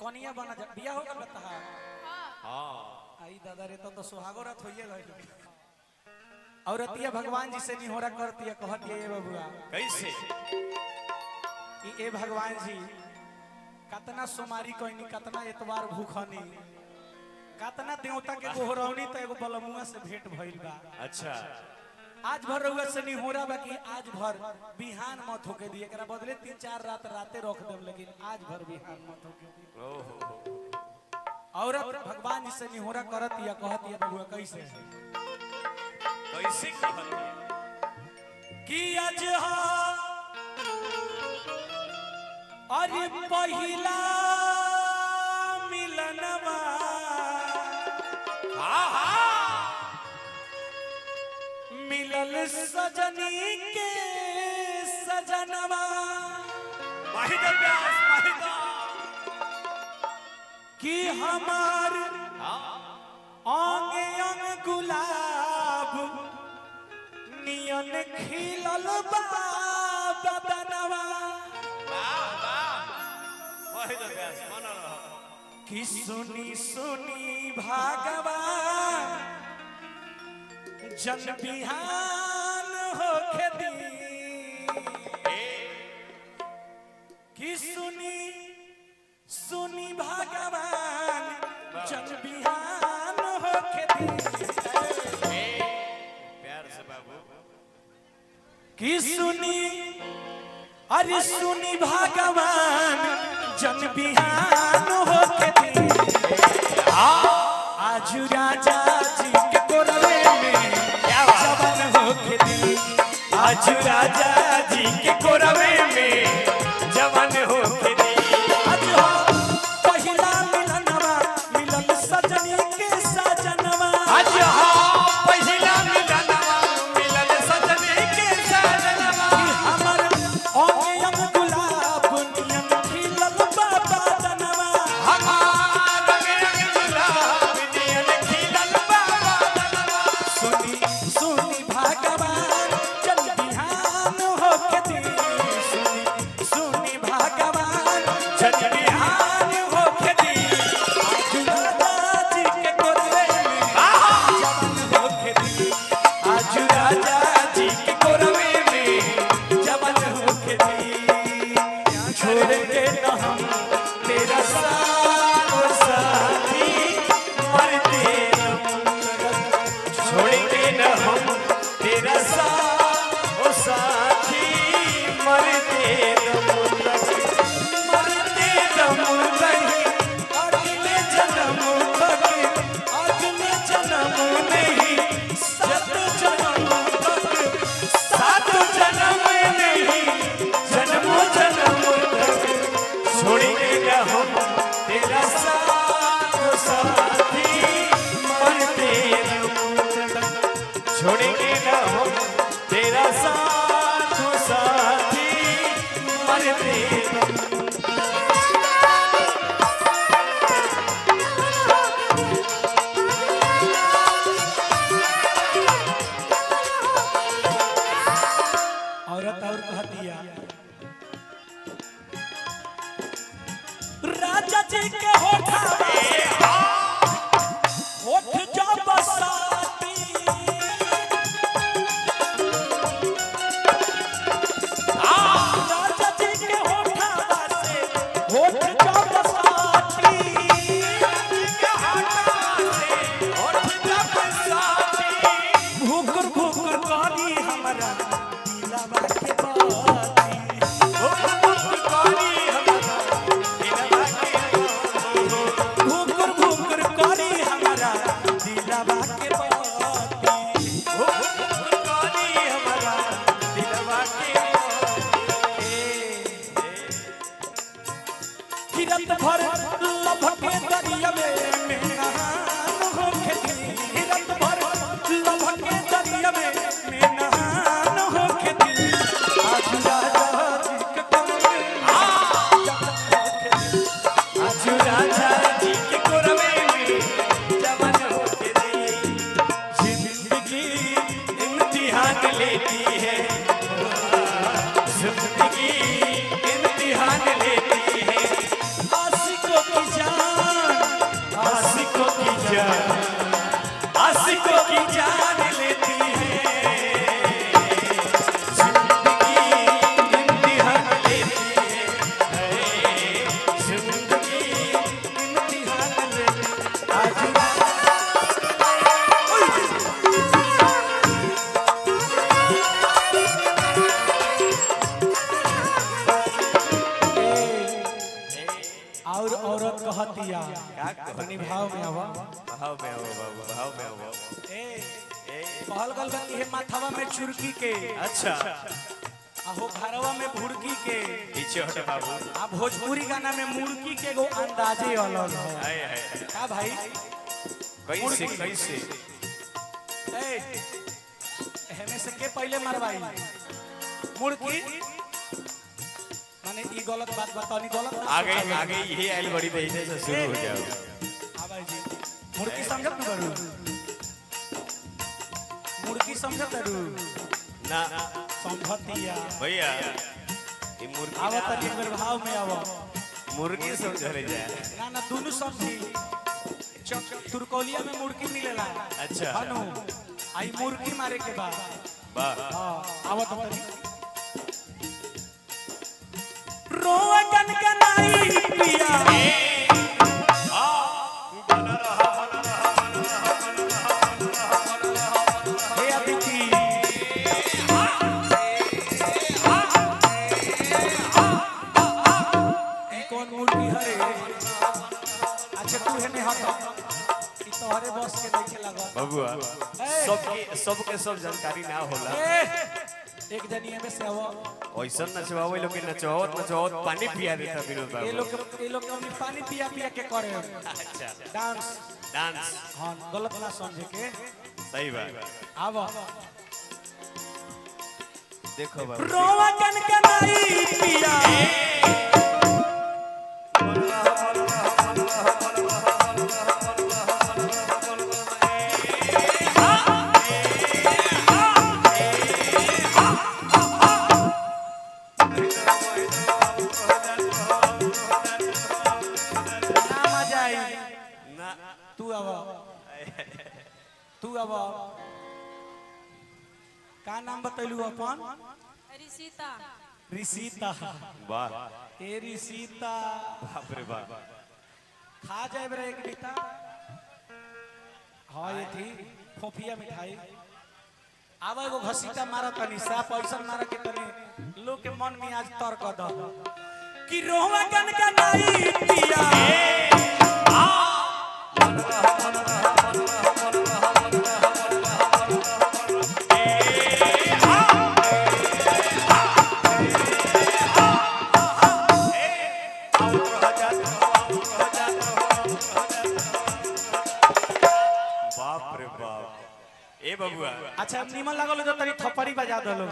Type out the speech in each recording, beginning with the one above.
कनिया बना जा बिया हो गल बता। हां आई दादा रे तो सुहागो रात होइए गइल। और अतिया भगवान जी से निहोरा करती है कहती है ए बबुआ कैसे कि ए भगवान जी कतना सोमारी कोइनी कतना एतवार भूखनी कतना देवता के गोहरौनी तो एगो बलमुआ से भेंट भइल बा। अच्छा आज भर रउआ से निहोरा बा कि आज भर बिहान मत होके दिए एकरा बदले 3-4 रात राते रख देब लेकिन आज भर बिहान मत होके दिए। ओहो औरत भगवान जी से निहोरा करती है कहती है बबुआ कैसे कैसे कहती है कि आज अरे पहिला मिलनवा हां हां मिलल सजनी के सजनवा माहिदा व्यास माहिदा कि हमार अंगे अंग गुलाब नियन खिलल बा बदनवा माहिदा व्यास मन रह कि सुनी सुनी भगवान जन बिहान होके दी कि सुनी सुनी भगवान जन बिहान होके दी प्यार से बाबू कि सुनी अरे सुनी भगवान जन बिहान होके दी आज राजा जी के कोरवे में जवान होके दी आज राजा जी के कोरवे में जवान होके दी आज हो पहिला मिलनवा मिलन सजनी के सजनवा आज हो पहिला मिलनवा मिलन सजनी के सजनवा कि हमर अंगे अंग गुलाब नियन खिलल बा बदनवा हमार रंग गुलाब नियन खिलल बाबा सुनी सुनी भगवान जन बिहान होके दी सुनी सुनी भगवान जन बिहान होके दी आज राजा जी के कोरवे में जवान होके दी छोड़ के न हम तेरा साथ साथी मरते छोड़ेंगे न हम तेरा साथ ओ साथी मरते मरते दम नहीं अगले जन्म तक अगले जन्म नहीं सात जन्म तक सात जन्म नहीं जन्मों जन्म तक छोड़ेंगे न हम तेरा साथ ओ साथी मरते छोड़ेंगे न हम तेरा साथ ओ साथी मरते औरत और कहतिया राजा जी के होठा होठ जो बसाती राजा जी के होठा से होठ जो बसाती भूकुर भूकुर करी हमरा दिलवा के बाती भूकुर भूकुर करी हमरा दिलवा के बाती किरत भर लभके दरियावे में नहान होके दी किरत भर लभके दरियावे में नहान होके दी आज राजा जी के कोरवे आज राजा जी के कोरवे में जवान होके दी जिंदगी इम्तिहान लेती है जिंदगी इम्तिहान लेती है आशिकों की और औरत कहतिया का अपनी भाव में आवा भाव में हो बाबू भाव में हो। ए कहल गल बा कि हे माथवा में चुरकी के अच्छा आहो घरवा में भुड़की के पीछे हटे बाबू। आ भोजपुरी गाना में मुर्की के गो अंदाजे अलग है। हाय हाय का भाई कैसे कैसे ए हमें से के पहले मरवाई मुर्की माने ई गलत बात बतानी गलत ना आगे सोचावे। आगे यही आइल बड़ी बेइज्जती से शुरू हो जाओ। हाँ भाई जी मुर्की समझत न करू मुर्की समझत करू ना समझतिया भैया ये मुर्गी आवत ना, तनी मेरे भाव में आवा मुर्गी समझले जाए। ना ना दोनों समझी तुरकोलिया में मुर्गी मिलेला अच्छा। हनु आई मुर्गी मारे के बाद वाह हां आवत तनी रोआ कन कनाई पिया हे अदिति ई कौन मुर्गी हरे अच्छा तू है ने हट ई तोहरे बस के नहीं लगा बबुआ सबके सब जानकारी ना होला। एक जनिए में से आवा ऐसा नचवावे लोग नचवावत पानी पिया देता विनोद ये बाबू। लोग अपनी पानी पिया पिया के करे अच्छा डांस डांस हाँ गलत ना समझे के सही बात। आवा देखो बाबू रोवा कन कनाई पिया ना मजा आई ना तू आवा का नाम बतैलू अपन रिसीता ऋषिता वाह ए ऋषिता बाप रे बाप। खा जाए बरे एक बीता हाँ ये थी खोफिया मिठाई आवा एगो घसीटा मारा तनी साफ ऐसा मारा के तनी लोग के मन में आज तर्क द कि रोवा कन का नाई पिया बाप रे बाप। ए बबुआ अच्छा निमन लागल तो तनी थप्पड़ी बजा दो लोग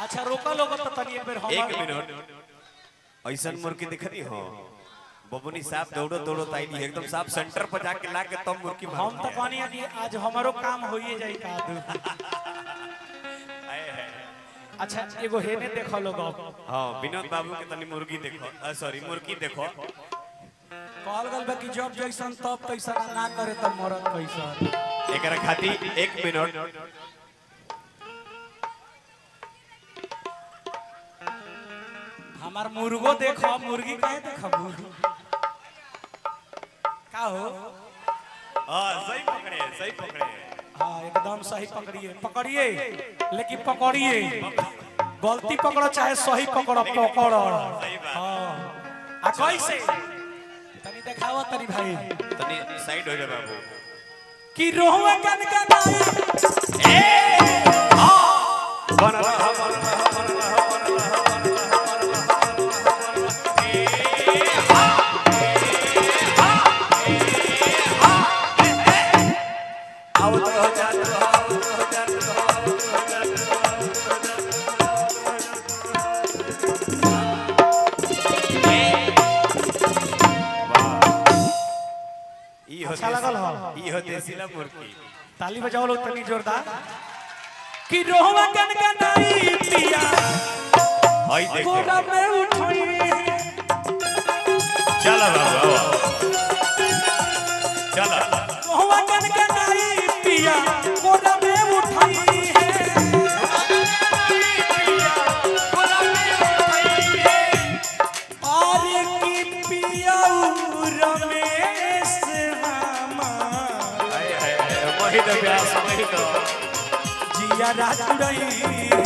अच्छा रोका लोग तो तनी एक बेर एक हम मिनट ऐसा मुर्गी दिखनी हो बबुनी साहब दौड़ो दौड़ो ताई एकदम साफ सेंटर पर जाके ला के तब मुर्गी मारो। हम तो कहनी है कि आज हमारो काम होइए जाई का दू अच्छा एगो हेने देखो लोग हाँ विनोद बाबू के तनी मुर्गी देखो सॉरी मुर्गी देखो। कहल गल बा कि जब जैसन तब तैसन ना करे त मरत कैसन एकरा खाती एक मिनट हमार मुर्गो देखो मुर्गी काहे देखबू का हो हाँ सही पकड़े हाँ एकदम सही पकड़िए लेकिन पकड़िए गलती पकड़ो चाहे सही पकड़ो पकड़ो हाँ आ कैसे तनी देखावा तनी भाई तनी साइड हो जा बाबू। कि रोवा कन का नाई बन रहा अच्छा लगल हो ई होते सिला मुर्गी। ताली बजाओ लोग तनी जोरदार कि रोवा कन का नाई पिया हाय देखो कोरा में उठोई चला बाबू चला रोवा कन का नाई पिया कोरा में उठोई और की पिया रमेश मामा मोहित व्यास मोहित जिया राजुड़ई है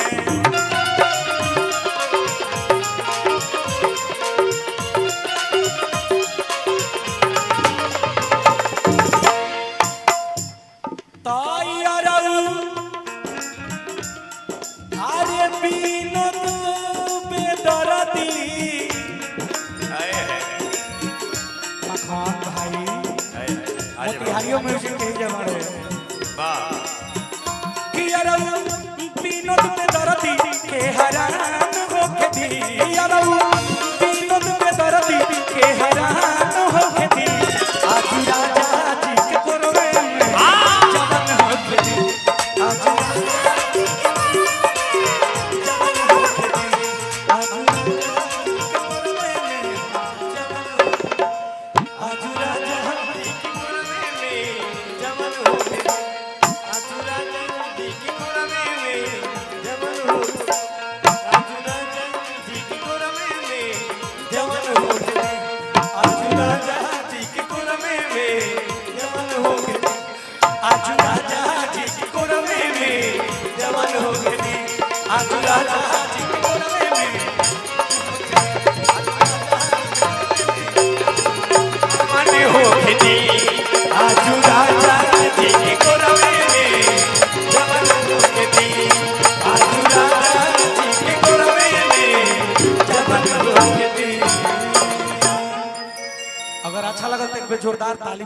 तूफान भाई आज मोतिहारियों म्यूजिक के जमाने वाह कि अरब विनोद में दर्दी के हैरान होके दी अरब विनोद में दर्दी के हैरान होके दी आज राजा जी के कोरवे में जवान होके दी आज अगर अच्छा लगा तो एक जोरदार ताली